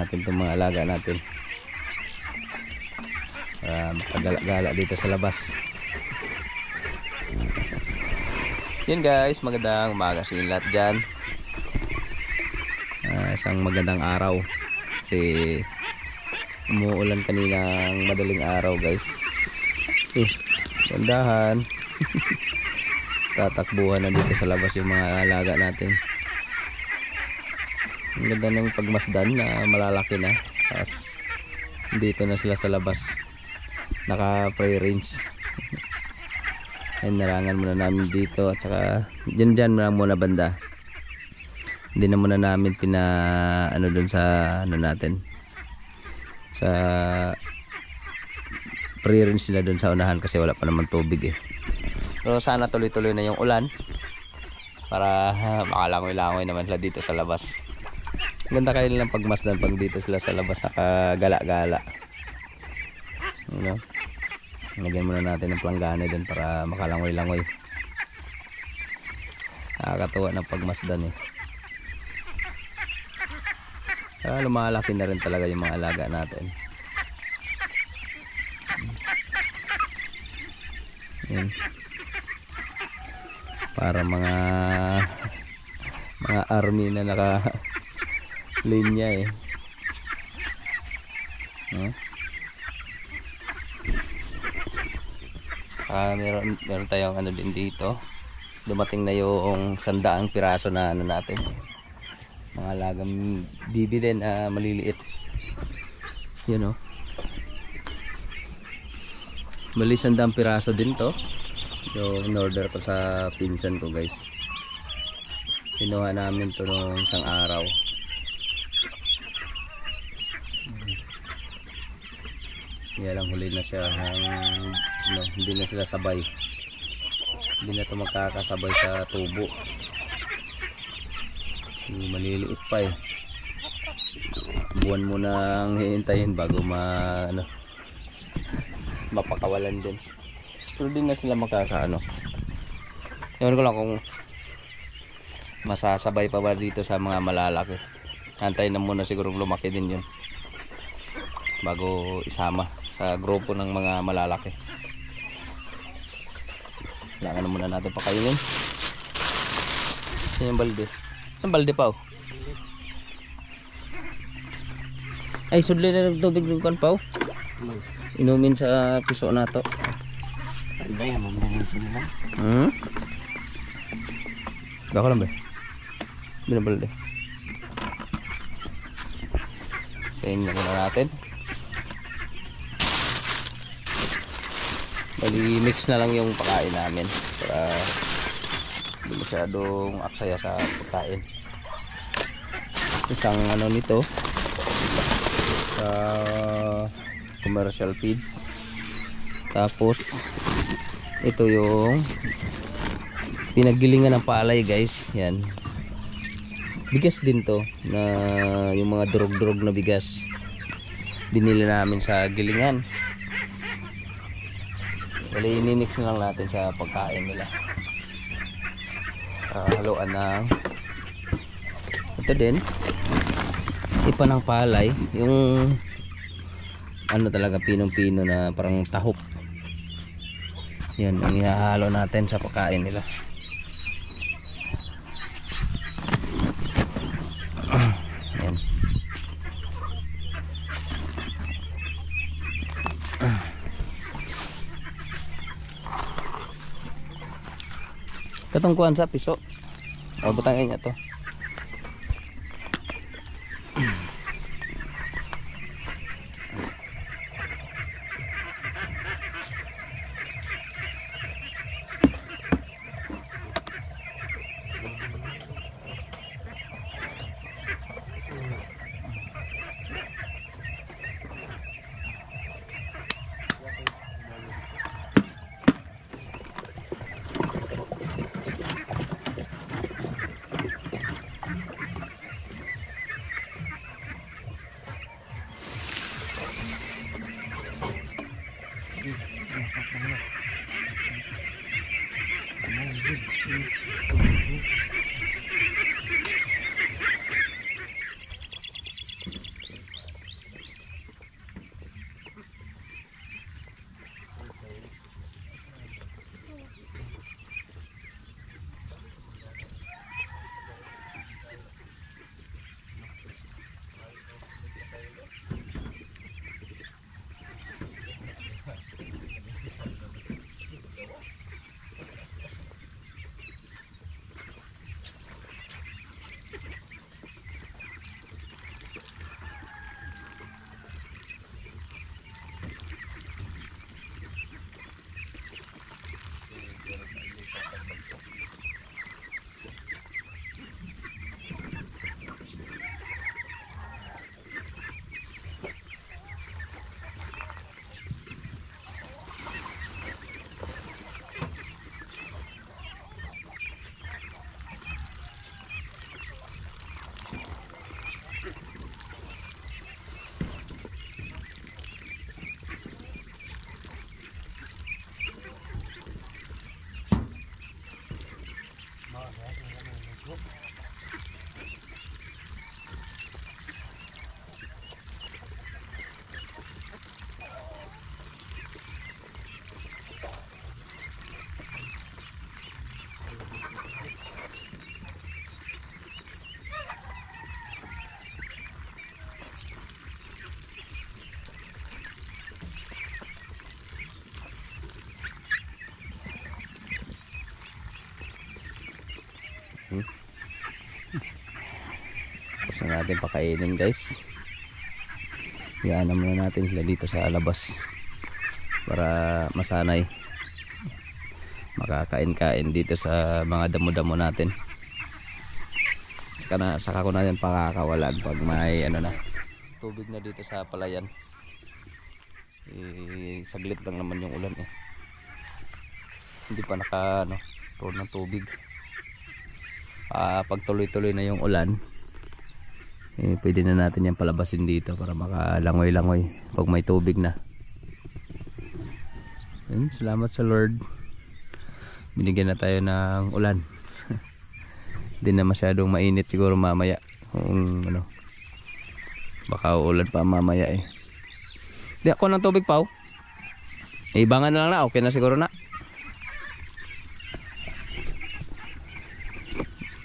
natin itong mga alaga natin para makagala-gala dito sa labas. Yun guys, magandang umaga sa inyo lahat dyan. Isang magandang araw kasi umuulan kaninang madaling araw guys. Gandahan. Tatakbuhan na dito sa labas yung mga alaga natin. Ang ganda ng pagmasdan na malalaki na. Tapos dito na sila sa labas, naka free range. Ay, narangan muna namin dito at saka dyan muna banda. Hindi na muna namin dun sa natin, sa free range sila dun sa unahan kasi wala pa naman tubig So sana tuloy-tuloy na yung ulan para makalangoy-langoy naman sila dito sa labas. Ganda kayo nilang pagmasdan pag dito sila sa labas nakagala-gala. Lagyan muna natin ng planggana din para makalangoy-langoy. Nakakatuwa ng pagmasdan lumalaki na rin talaga yung mga alaga natin. Yan. Para mga army na naka linya meron tayong din dito. Dumating na yung 100 piraso na natin. Mga alagang bibi din, maliliit. Yun Bali 100 piraso din to. Yung in-order ko sa pinsan ko guys. Kinuha namin to nung isang araw. Kaya lang huli na siya hindi na sila sabay. Hindi na ito magkakasabay sa tubo. Maliliit pa buwan mo nang hihintayin bago mapakawalan din. Pero din na sila magkakaano. Ewan ko lang kung masasabay pa ba dito sa mga malalaki. Antayin na muna siguro lumaki din yun bago isama sa grupo ng mga malalaki. Kailangan na muna natin pakainin. Saan yung balde? Saan balde pa Ay, sudli na ng tubig ng kan pa inumin sa piso na to. Ba yan, mamaya sila. Baka lang ba? Binabalde. Kainin na muna natin. Bali mix na lang yung pagkain namin para hindi masyadong aksaya sa pagkain. Isang nito sa commercial feeds. Tapos ito yung pinaggilingan ng palay guys. Yan, bigas din to na yung mga durog-durog na bigas binili namin sa gilingan. Bali ininix na lang natin sa pagkain nila. Haluan ng ito din ipa ng palay, yung talaga pinong-pino na parang tahok. Yan ang ihahalo natin sa pagkain nila. Yan. Katungkuhan sa piso. Butangin niya to. natin pakainin guys. Iyanan muna natin sila dito sa labas para masanay makakain-kain dito sa mga damo-damo natin. Saka ko na yan pakakawalan pag may ano na tubig na dito sa palayan. Saglit lang naman yung ulan hindi pa tuon ng tubig. Pag tuloy-tuloy na yung ulan, pwede na natin yan palabasin dito para makalangoy-langoy pag may tubig na. Salamat sa Lord, binigyan na tayo ng ulan. Hindi na masyadong mainit siguro mamaya kung baka uulan pa mamaya Di ako ng tubig pa ibangan na lang na, okay na siguro na.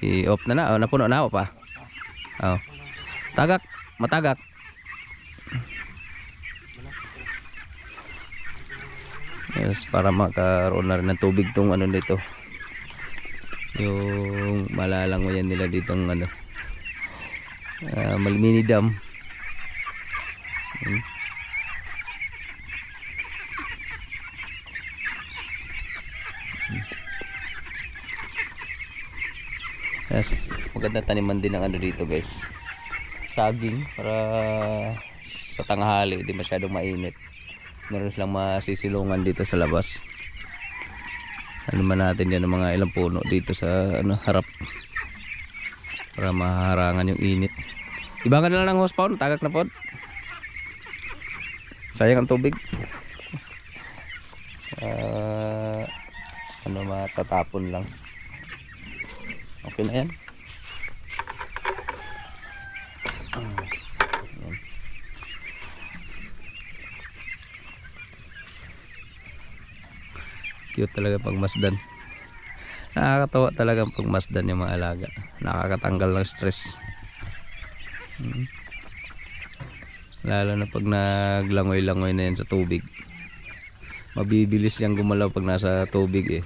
I-off na napuno na pa. Tagak, matagak. Yes, para makaroon na rin ng tubig tong dito. Yung malalangoyan nila dito ng mini dam. Yes, maganda taniman din ng dito guys. Saging para sa tanghali, hindi masyadong mainit. Meron silang masisilungan dito sa labas. Man natin yan ng mga ilang puno dito sa harap para maharangan yung init. Ibangan na lang ng hose pound, tagak na pod. Sayang ang tubig. Matatapon lang. Okay na yan. Cute talaga pagmasdan. Nakakatawa talaga pagmasdan yung mga alaga. Nakakatanggal ng stress. Lalo na pag naglangoy-langoy na yan sa tubig. Mabibilis yang gumalaw pag nasa tubig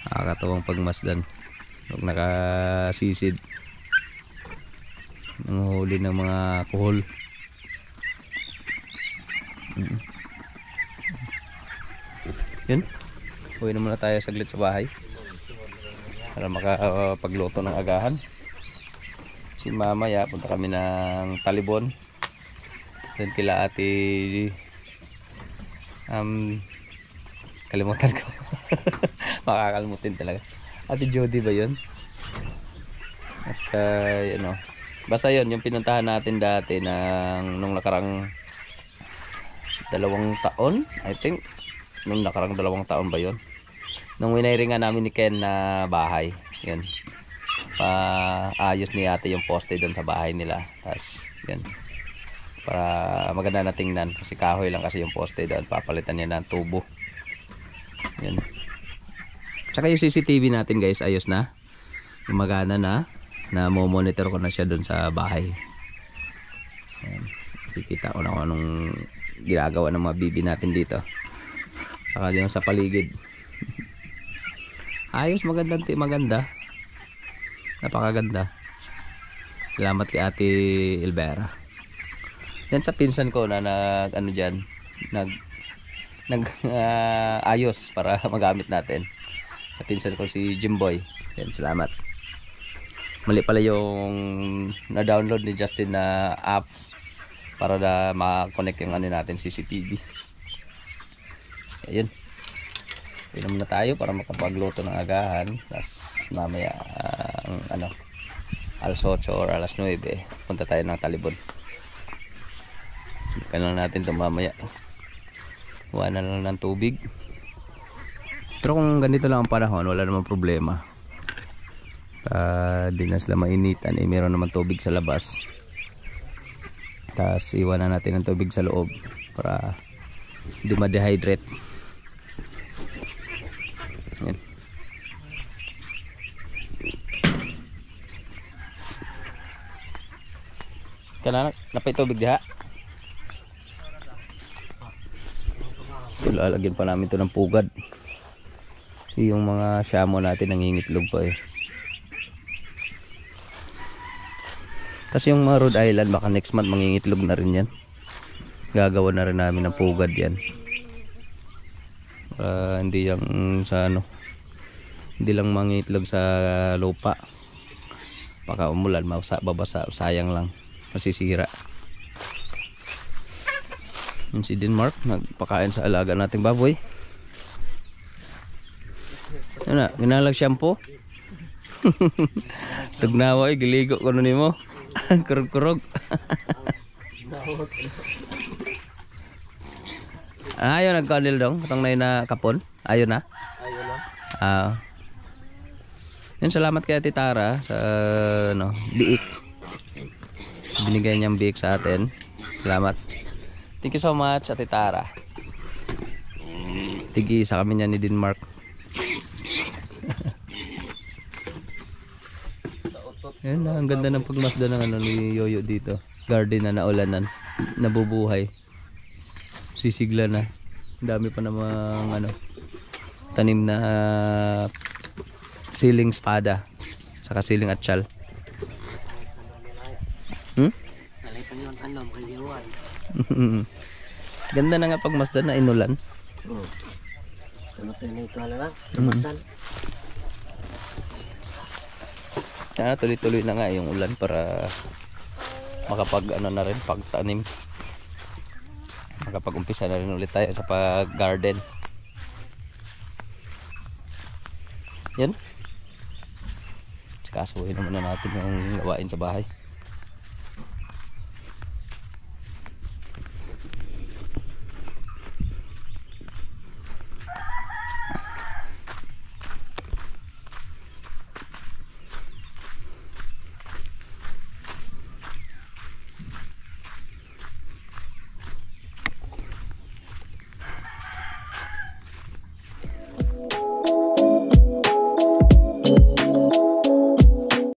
Nakakatawang pagmasdan. Pag nakasisid, nanguhuli ng mga kuhol. Yun, uwi na muna tayo saglit sa bahay para makapagluto ng agahan. Si mamaya punta kami ng Talibon. Doon kila ate kalimutan ko. Makakalimutin talaga. Ate Jody ba yun? At basta yun yung pinuntahan natin dati nung nakarang 2 taon, I think. Nung nakarang 2 taon ba yun? Nung winairingan namin ni Ken na bahay. Yun. Ayos ni ate yung poste doon sa bahay nila. Tapos yun, para maganda na tingnan kasi kahoy lang kasi yung poste doon. Papalitan niya ng tubo. Yun. Tsaka yung CCTV natin guys, ayos na. Gumagana na. Monitor ko na siya doon sa bahay. Ayan. Kikita ko na kung anong ginagawa ng mga bibi natin dito. Saka yung sa paligid. Ayos, maganda. Napakaganda. Salamat kay Ate Elvera. Yan sa pinsan ko na ayos para magamit natin. Sa pinsan ko si Jimboy. Yan, salamat. Mali pala yung na-download ni Justin na apps para ma-connect yung natin CCTV. Ayun. Inom na tayo para makapagluto ng agahan. Tapos mamaya alas 8 or alas 9 punta tayo ng Talibon. Kailangan natin ito mamaya. Kuha na lang ng tubig. Pero kung ganito lang ang panahon, wala namang problema. Di na sila mainitan, meron naman tubig sa labas. Tapos iwanan natin ng tubig sa loob para hindi ma-dehydrate. Yan. Kana napay tubig diha. Lalagyan pa namin to ng pugad. Yung mga shamo natin nangingitlog pa Kasi yung mga Rhode Island, baka next month mangingitlog na rin yan. Gagawa na rin namin ng pugad yan. Hindi lang sa ano, hindi lang mangingitlog sa lupa. Baka umulan, babasa, sayang lang, masisira. Yung si Denmark, nagpakain sa alaga nating baboy. Ano na, ginalag shampoo. Tugnawa giligo ko nun mo. Kurog-kurog. Ayaw nagkandil dong, itong na kapon. Ayaw na. Yan, salamat kay Ate Tara sa ano, biik. Binigay niyang biik sa atin. Salamat. Thank you so much, Ate Tara. Tig-isa kami niya ni Denmark. Yan na, ang ganda ng pagmasda ng ano ni Yoyo dito. Garden na naulanan, nabubuhay. Sisigla na. Ang dami pa namang ano, tanim na siling espada, saka siling atsyal. Nalipan yung tanong, kaliwan. Ganda na nga pagmasdan na inulan. Namatay na ito lang. Lumasan. Sana tuloy-tuloy na nga yung ulan para makapag ano na rin, pagtanim. Makapag-umpisa na rin ulit tayo sa pag-garden. Yan. Kasuhin naman na natin yung gawain sa bahay.